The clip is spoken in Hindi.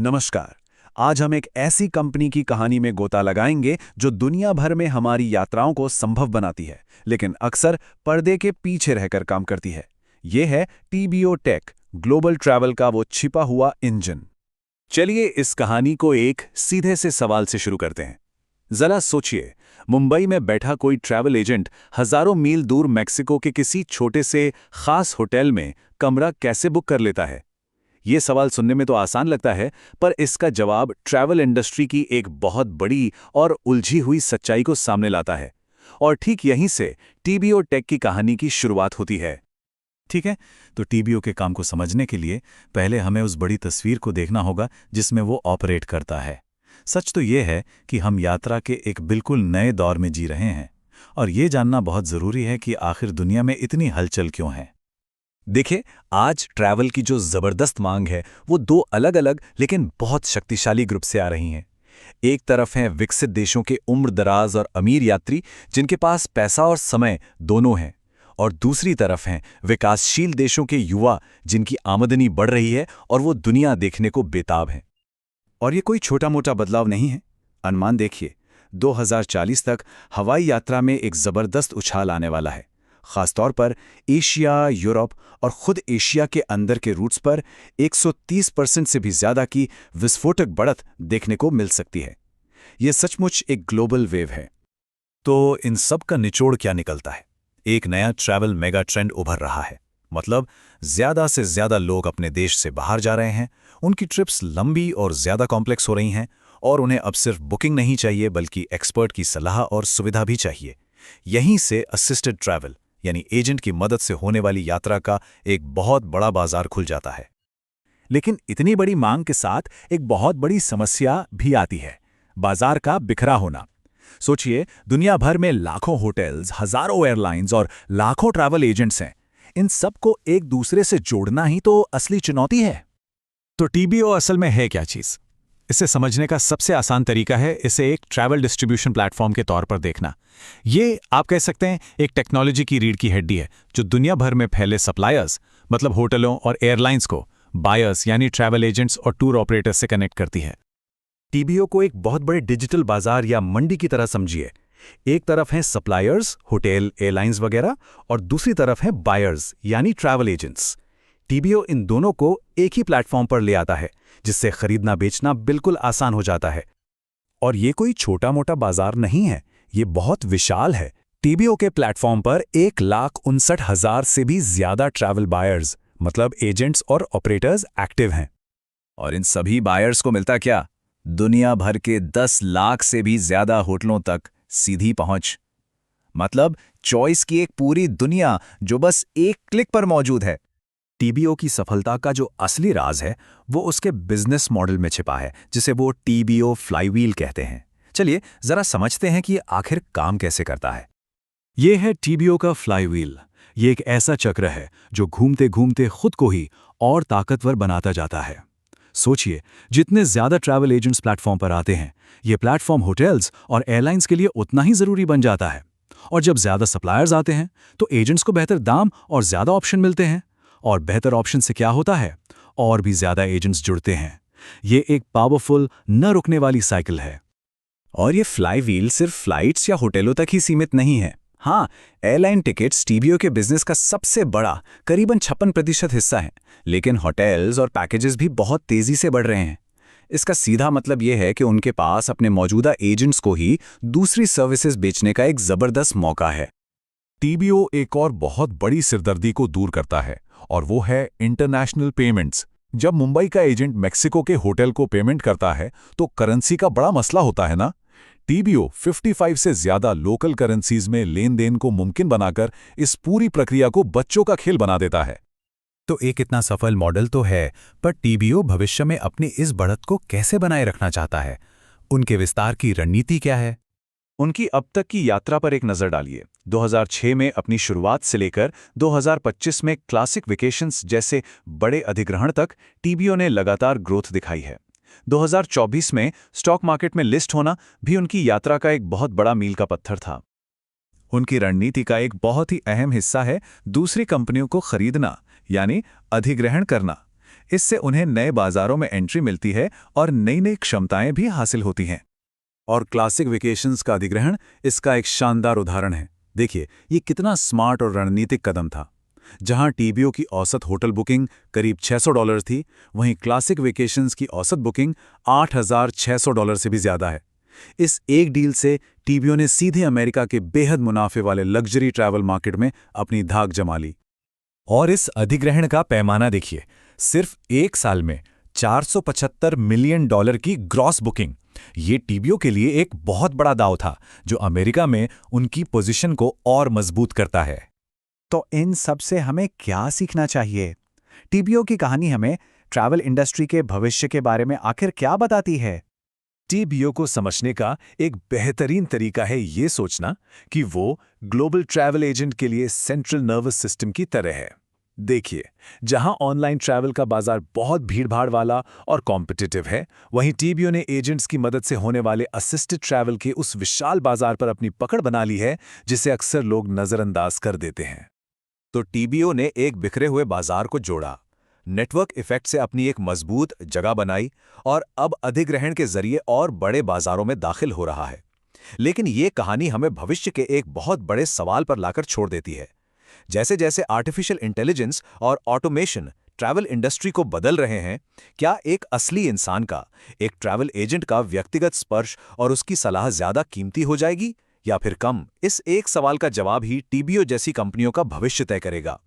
नमस्कार। आज हम एक ऐसी कंपनी की कहानी में गोता लगाएंगे जो दुनिया भर में हमारी यात्राओं को संभव बनाती है, लेकिन अक्सर पर्दे के पीछे रहकर काम करती है। ये है टीबीओ टेक, ग्लोबल ट्रैवल का वो छिपा हुआ इंजन। चलिए इस कहानी को एक सीधे से सवाल से शुरू करते हैं। जरा सोचिए, मुंबई में बैठा कोई ट्रैवल एजेंट हजारों मील दूर मैक्सिको के किसी छोटे से खास होटल में कमरा कैसे बुक कर लेता है? ये सवाल सुनने में तो आसान लगता है, पर इसका जवाब ट्रैवल इंडस्ट्री की एक बहुत बड़ी और उलझी हुई सच्चाई को सामने लाता है। और ठीक यहीं से टीबीओ टेक की कहानी की शुरुआत होती है। ठीक है, तो टीबीओ के काम को समझने के लिए पहले हमें उस बड़ी तस्वीर को देखना होगा जिसमें वो ऑपरेट करता है। सच तो ये है कि हम यात्रा के एक बिल्कुल नए दौर में जी रहे हैं, और ये जानना बहुत ज़रूरी है कि आखिर दुनिया में इतनी हलचल क्यों है। देखिए, आज ट्रैवल की जो ज़बरदस्त मांग है वो दो अलग अलग लेकिन बहुत शक्तिशाली ग्रुप से आ रही हैं। एक तरफ हैं विकसित देशों के उम्र दराज और अमीर यात्री जिनके पास पैसा और समय दोनों हैं, और दूसरी तरफ हैं विकासशील देशों के युवा जिनकी आमदनी बढ़ रही है और वो दुनिया देखने को बेताब हैं। और ये कोई छोटा मोटा बदलाव नहीं है। अनुमान देखिए, 2040 तक हवाई यात्रा में एक ज़बरदस्त उछाल आने वाला है। खासतौर पर एशिया, यूरोप और खुद एशिया के अंदर के रूट्स पर 130% से भी ज़्यादा की विस्फोटक बढ़त देखने को मिल सकती है। ये सचमुच एक ग्लोबल वेव है। तो इन सब का निचोड़ क्या निकलता है? एक नया ट्रैवल मेगा ट्रेंड उभर रहा है। मतलब ज़्यादा से ज़्यादा लोग अपने देश से बाहर जा रहे हैं, उनकी ट्रिप्स लंबी और ज़्यादा कॉम्प्लेक्स हो रही हैं, और उन्हें अब सिर्फ बुकिंग नहीं चाहिए बल्कि एक्सपर्ट की सलाह और सुविधा भी चाहिए। यहीं से असिस्टेड ट्रैवल यानी एजेंट की मदद से होने वाली यात्रा का एक बहुत बड़ा बाजार खुल जाता है। लेकिन इतनी बड़ी मांग के साथ एक बहुत बड़ी समस्या भी आती है, बाजार का बिखरा होना। सोचिए, दुनिया भर में लाखों होटल्स, हजारों एयरलाइंस और लाखों ट्रैवल एजेंट्स हैं। इन सबको एक दूसरे से जोड़ना ही तो असली चुनौती है। तो टीबीओ असल में है क्या चीज़? इसे समझने का सबसे आसान तरीका है इसे एक ट्रैवल डिस्ट्रीब्यूशन प्लेटफॉर्म के तौर पर देखना। ये आप कह सकते हैं एक टेक्नोलॉजी की रीढ़ की हड्डी है जो दुनिया भर में फैले सप्लायर्स, मतलब होटलों और एयरलाइंस को बायर्स यानी ट्रैवल एजेंट्स और टूर ऑपरेटर्स से कनेक्ट करती है। टीबीओ को एक बहुत बड़े डिजिटल बाजार या मंडी की तरह समझिए। एक तरफ हैं सप्लायर्स, होटल, एयरलाइंस वगैरह, और दूसरी तरफ हैं बायर्स यानी ट्रैवल एजेंट्स। टीबीओ इन दोनों को एक ही प्लेटफॉर्म पर ले आता है, जिससे खरीदना बेचना बिल्कुल आसान हो जाता है। और ये कोई छोटा मोटा बाजार नहीं है, ये बहुत विशाल है। टीबीओ के प्लेटफॉर्म पर 1,59,000 से भी ज्यादा ट्रैवल बायर्स, मतलब एजेंट्स और ऑपरेटर्स एक्टिव हैं। और इन सभी बायर्स को मिलता क्या? दुनिया भर के 10 लाख से भी ज्यादा होटलों तक सीधी पहुंच। मतलब चॉइस की एक पूरी दुनिया जो बस एक क्लिक पर मौजूद है। टीबीओ की सफलता का जो असली राज है वो उसके बिजनेस मॉडल में छिपा है, जिसे वो टीबीओ फ्लाईव्हील कहते हैं। चलिए जरा समझते हैं कि आखिर काम कैसे करता है। ये है टीबीओ का फ्लाईव्हील। ये एक ऐसा चक्र है जो घूमते घूमते खुद को ही और ताकतवर बनाता जाता है। सोचिए, जितने ज्यादा ट्रैवल एजेंट्स प्लेटफॉर्म पर आते हैं, ये प्लेटफॉर्म होटल्स और एयरलाइंस के लिए उतना ही जरूरी बन जाता है। और जब ज्यादा सप्लायर्स आते हैं तो एजेंट्स को बेहतर दाम और ज्यादा ऑप्शन मिलते हैं, और बेहतर ऑप्शन से क्या होता है? और भी ज्यादा एजेंट्स जुड़ते हैं। ये एक पावरफुल, न रुकने वाली साइकिल है। और ये फ्लाईव्हील सिर्फ फ्लाइट्स या होटलों तक ही सीमित नहीं है। हाँ, एयरलाइन टिकट्स टीबीओ के बिजनेस का सबसे बड़ा, करीबन 56% हिस्सा है, लेकिन होटल्स और पैकेजेस भी बहुत तेजी से बढ़ रहे हैं। इसका सीधा मतलब यह है कि उनके पास अपने मौजूदा एजेंट्स को ही दूसरी सर्विसेज बेचने का एक जबरदस्त मौका है। टीबीओ एक और बहुत बड़ी सिरदर्दी को दूर करता है, और वो है इंटरनेशनल पेमेंट्स। जब मुंबई का एजेंट मेक्सिको के होटल को पेमेंट करता है तो करेंसी का बड़ा मसला होता है ना। टीबीओ 55 से ज्यादा लोकल करेंसीज में लेन देन को मुमकिन बनाकर इस पूरी प्रक्रिया को बच्चों का खेल बना देता है। तो एक इतना सफल मॉडल तो है, पर टीबीओ भविष्य में अपनी इस बढ़त को कैसे बनाए रखना चाहता है? उनके विस्तार की रणनीति क्या है? उनकी अब तक की यात्रा पर एक नज़र डालिए। 2006 में अपनी शुरुआत से लेकर 2025 में क्लासिक वेकेशंस जैसे बड़े अधिग्रहण तक टीबीओ ने लगातार ग्रोथ दिखाई है। 2024 में स्टॉक मार्केट में लिस्ट होना भी उनकी यात्रा का एक बहुत बड़ा मील का पत्थर था। उनकी रणनीति का एक बहुत ही अहम हिस्सा है दूसरी कंपनियों को खरीदना, यानी अधिग्रहण करना। इससे उन्हें नए बाजारों में एंट्री मिलती है और नई नई क्षमताएं भी हासिल होती हैं। और क्लासिक वेकेशंस का अधिग्रहण इसका एक शानदार उदाहरण है। देखिए, ये कितना स्मार्ट और रणनीतिक कदम था। जहां टीबीओ की औसत होटल बुकिंग करीब $600 थी, वहीं क्लासिक वेकेशंस की औसत बुकिंग $8,600 से भी ज्यादा है। इस एक डील से टीबीओ ने सीधे अमेरिका के बेहद मुनाफे वाले लग्जरी ट्रैवल मार्केट में अपनी धाक जमा ली। और इस अधिग्रहण का पैमाना देखिए, सिर्फ एक साल में $475 मिलियन की ग्रॉस बुकिंग। ये टीबीओ के लिए एक बहुत बड़ा दांव था, जो अमेरिका में उनकी पोजीशन को और मजबूत करता है। तो इन सब से हमें क्या सीखना चाहिए? टीबीओ की कहानी हमें ट्रैवल इंडस्ट्री के भविष्य के बारे में आखिर क्या बताती है? टीबीओ को समझने का एक बेहतरीन तरीका है ये सोचना कि वो ग्लोबल ट्रैवल एजेंट के लिए सेंट्रल नर्वस सिस्टम की तरह है। देखिए, जहां ऑनलाइन ट्रैवल का बाजार बहुत भीड़भाड़ वाला और कॉम्पिटिटिव है, वहीं टीबीओ ने एजेंट्स की मदद से होने वाले असिस्टेड ट्रैवल के उस विशाल बाजार पर अपनी पकड़ बना ली है, जिसे अक्सर लोग नजरअंदाज कर देते हैं। तो टीबीओ ने एक बिखरे हुए बाजार को जोड़ा, नेटवर्क इफेक्ट से अपनी एक मजबूत जगह बनाई और अब अधिग्रहण के जरिए और बड़े बाजारों में दाखिल हो रहा है। लेकिन ये कहानी हमें भविष्य के एक बहुत बड़े सवाल पर लाकर छोड़ देती है। जैसे जैसे आर्टिफिशियल इंटेलिजेंस और ऑटोमेशन ट्रैवल इंडस्ट्री को बदल रहे हैं, क्या एक असली इंसान का, एक ट्रैवल एजेंट का व्यक्तिगत स्पर्श और उसकी सलाह ज्यादा कीमती हो जाएगी या फिर कम? इस एक सवाल का जवाब ही टीबीओ जैसी कंपनियों का भविष्य तय करेगा।